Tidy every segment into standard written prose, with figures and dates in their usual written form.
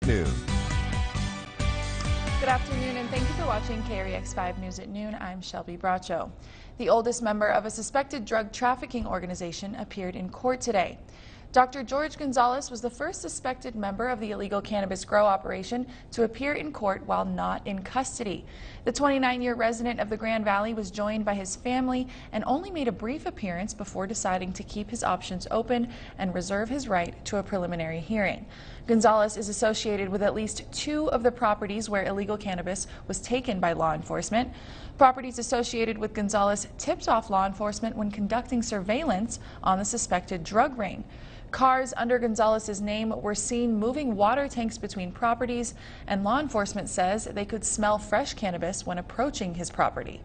Noon. Good afternoon and thank you for watching KREX 5 News at Noon. I'm Shelby Bracho. The oldest member of a suspected drug trafficking organization appeared in court today. Dr. George Gonzalez was the first suspected member of the illegal cannabis grow operation to appear in court while not in custody. The 29-year resident of the Grand Valley was joined by his family and only made a brief appearance before deciding to keep his options open and reserve his right to a preliminary hearing. Gonzalez is associated with at least 2 of the properties where illegal cannabis was taken by law enforcement. Properties associated with Gonzalez tipped off law enforcement when conducting surveillance on the suspected drug ring. Cars under Gonzalez's name were seen moving water tanks between properties, and law enforcement says they could smell fresh cannabis when approaching his property.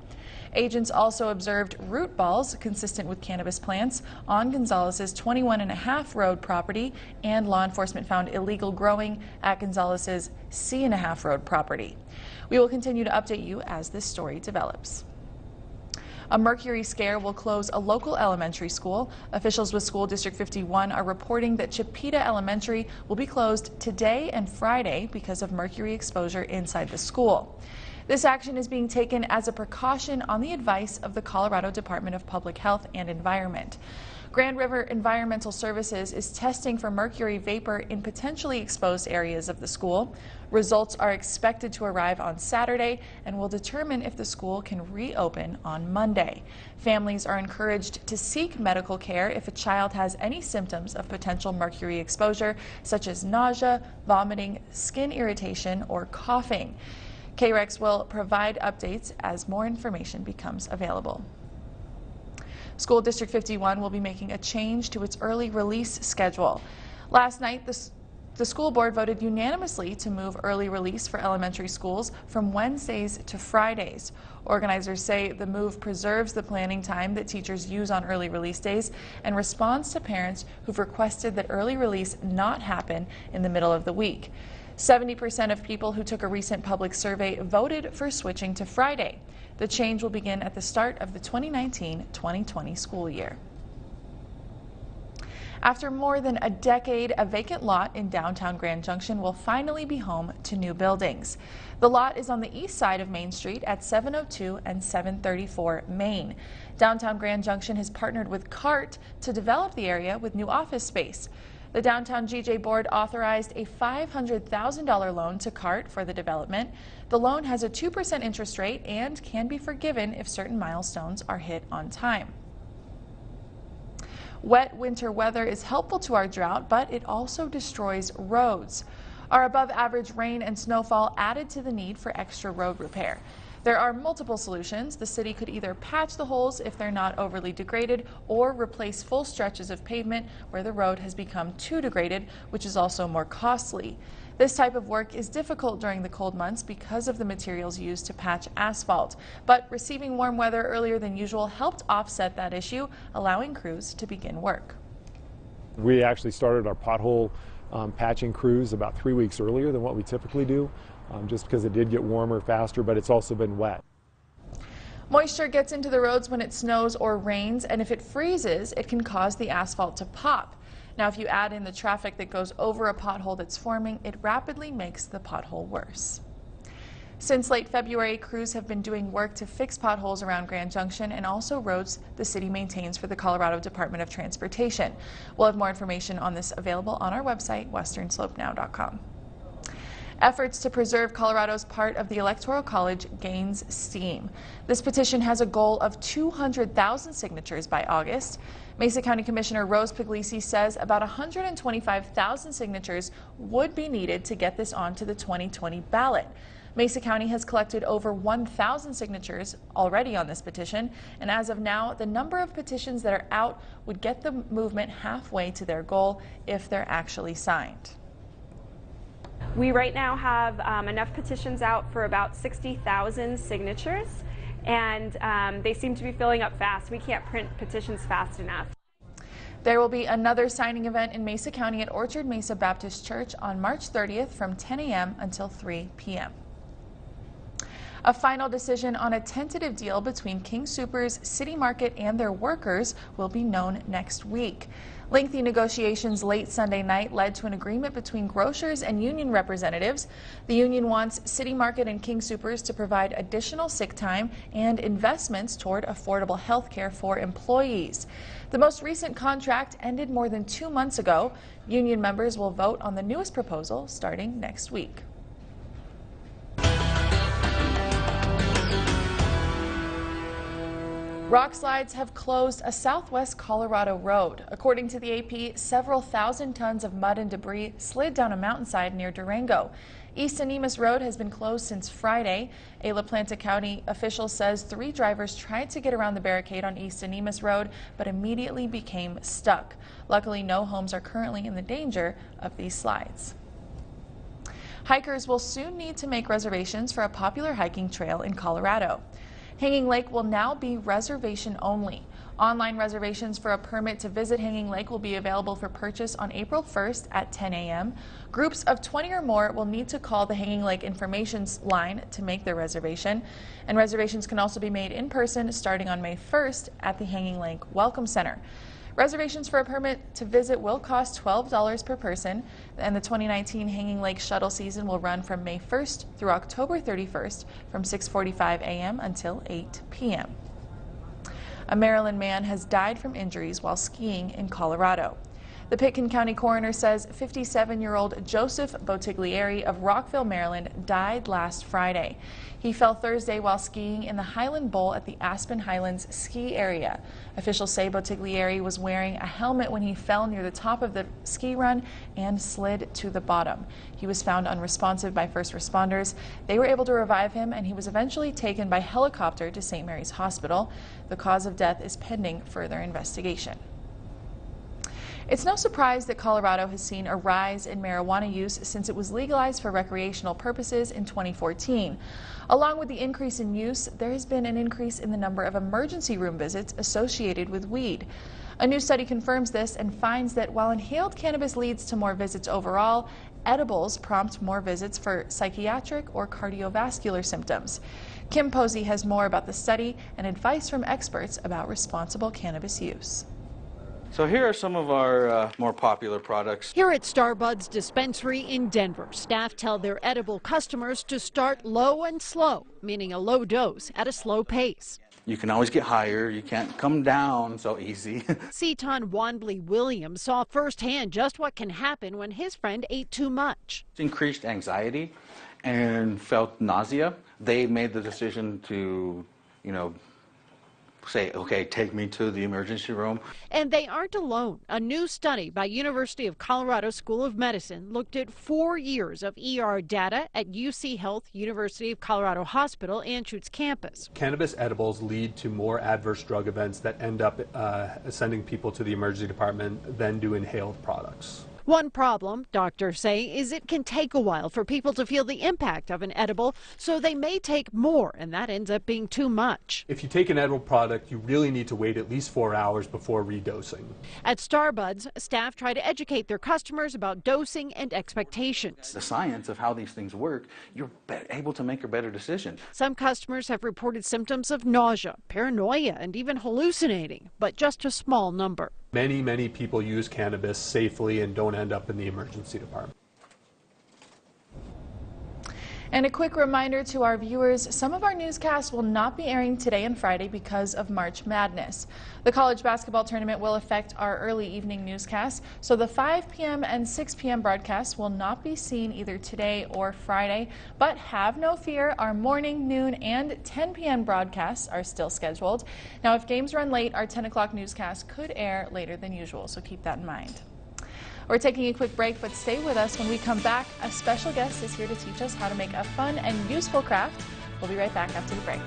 Agents also observed root balls consistent with cannabis plants on Gonzalez's 21.5 road property, and law enforcement found illegal growing at Gonzalez's C.5 road property. We will continue to update you as this story develops. A mercury scare will close a local elementary school. Officials with School District 51 are reporting that Chipeta Elementary will be closed today and Friday because of mercury exposure inside the school. This action is being taken as a precaution on the advice of the Colorado Department of Public Health and Environment. Grand River Environmental Services is testing for mercury vapor in potentially exposed areas of the school. Results are expected to arrive on Saturday and will determine if the school can reopen on Monday. Families are encouraged to seek medical care if a child has any symptoms of potential mercury exposure, such as nausea, vomiting, skin irritation, or coughing. KREX will provide updates as more information becomes available. School District 51 will be making a change to its early release schedule. Last night, the school board voted unanimously to move early release for elementary schools from Wednesdays to Fridays. Organizers say the move preserves the planning time that teachers use on early release days and responds to parents who've requested that early release not happen in the middle of the week. 70% of people who took a recent public survey voted for switching to Friday. The change will begin at the start of the 2019-2020 school year. After more than a decade, a vacant lot in downtown Grand Junction will finally be home to new buildings. The lot is on the east side of Main Street at 702 and 734 Main. Downtown Grand Junction has partnered with CART to develop the area with new office space. The Downtown GJ Board authorized a $500,000 loan to CART for the development. The loan has a 2% interest rate and can be forgiven if certain milestones are hit on time. Wet winter weather is helpful to our drought, but it also destroys roads. Our above-average rain and snowfall added to the need for extra road repair. There are multiple solutions. The city could either patch the holes if they're not overly degraded or replace full stretches of pavement where the road has become too degraded, which is also more costly. This type of work is difficult during the cold months because of the materials used to patch asphalt. But receiving warm weather earlier than usual helped offset that issue, allowing crews to begin work. We actually started our pothole patching crews about 3 weeks earlier than what we typically do. Just because it did get warmer faster, but it's also been wet. Moisture gets into the roads when it snows or rains, and if it freezes, it can cause the asphalt to pop. Now, if you add in the traffic that goes over a pothole that's forming, it rapidly makes the pothole worse. Since late February, crews have been doing work to fix potholes around Grand Junction and also roads the city maintains for the Colorado Department of Transportation. We'll have more information on this available on our website, westernslopenow.com. Efforts to preserve Colorado's part of the Electoral College gains steam. This petition has a goal of 200,000 signatures by August. Mesa County Commissioner Rose Puglisi says about 125,000 signatures would be needed to get this onto the 2020 ballot. Mesa County has collected over 1,000 signatures already on this petition, and as of now, the number of petitions that are out would get the movement halfway to their goal if they're actually signed. We right now have enough petitions out for about 60,000 signatures, and they seem to be filling up fast. We can't print petitions fast enough. There will be another signing event in Mesa County at Orchard Mesa Baptist Church on March 30th from 10 a.m. until 3 p.m. A final decision on a tentative deal between King Soopers, City Market, and their workers will be known next week. Lengthy negotiations late Sunday night led to an agreement between grocers and union representatives. The union wants City Market and King Soopers to provide additional sick time and investments toward affordable health care for employees. The most recent contract ended more than 2 months ago. Union members will vote on the newest proposal starting next week. Rock slides have closed a southwest Colorado road. According to the AP, several thousand tons of mud and debris slid down a mountainside near Durango. East Animas Road has been closed since Friday. A La Plata County official says 3 drivers tried to get around the barricade on East Animas Road, but immediately became stuck. Luckily, no homes are currently in the danger of these slides. Hikers will soon need to make reservations for a popular hiking trail in Colorado. Hanging Lake will now be reservation only. Online reservations for a permit to visit Hanging Lake will be available for purchase on April 1st at 10 a.m. Groups of 20 or more will need to call the Hanging Lake information line to make their reservation. And reservations can also be made in person starting on May 1st at the Hanging Lake Welcome Center. Reservations for a permit to visit will cost $12 per person, and the 2019 Hanging Lake Shuttle season will run from May 1st through October 31st from 6:45 a.m. until 8 p.m. A Maryland man has died from injuries while skiing in Colorado. The Pitkin County coroner says 57-year-old Joseph Bottiglieri of Rockville, Maryland, died last Friday. He fell Thursday while skiing in the Highland Bowl at the Aspen Highlands ski area. Officials say Bottiglieri was wearing a helmet when he fell near the top of the ski run and slid to the bottom. He was found unresponsive by first responders. They were able to revive him, and he was eventually taken by helicopter to St. Mary's Hospital. The cause of death is pending further investigation. It's no surprise that Colorado has seen a rise in marijuana use since it was legalized for recreational purposes in 2014. Along with the increase in use, there has been an increase in the number of emergency room visits associated with weed. A new study confirms this and finds that while inhaled cannabis leads to more visits overall, edibles prompt more visits for psychiatric or cardiovascular symptoms. Kim Posey has more about the study and advice from experts about responsible cannabis use. So here are some of our more popular products. Here at Starbuds Dispensary in Denver, staff tell their edible customers to start low and slow, meaning a low dose at a slow pace. You can always get higher. You can't come down so easy. Seton Wandley Williams saw firsthand just what can happen when his friend ate too much. Increased anxiety and felt nausea. They made the decision to, say, okay, take me to the emergency room. And they aren't alone. A new study by University of Colorado School of Medicine looked at 4 years of ER data at UC Health University of Colorado Hospital Anschutz campus. Cannabis edibles lead to more adverse drug events that end up sending people to the emergency department than do inhaled products. One problem, doctors say, is it can take a while for people to feel the impact of an edible, so they may take more, and that ends up being too much. If you take an edible product, you really need to wait at least 4 hours before redosing. At Starbuds, staff try to educate their customers about dosing and expectations. The science of how these things work, you're able to make a better decision. Some customers have reported symptoms of nausea, paranoia, and even hallucinating, but just a small number. Many people use cannabis safely and don't end up in the emergency department. And a quick reminder to our viewers, some of our newscasts will not be airing today and Friday because of March Madness. The college basketball tournament will affect our early evening newscasts, so the 5 p.m. and 6 p.m. broadcasts will not be seen either today or Friday. But have no fear, our morning, noon, and 10 p.m. broadcasts are still scheduled. Now, if games run late, our 10 o'clock newscast could air later than usual, so keep that in mind. We're taking a quick break, but stay with us. When we come back, a special guest is here to teach us how to make a fun and useful craft. We'll be right back after the break.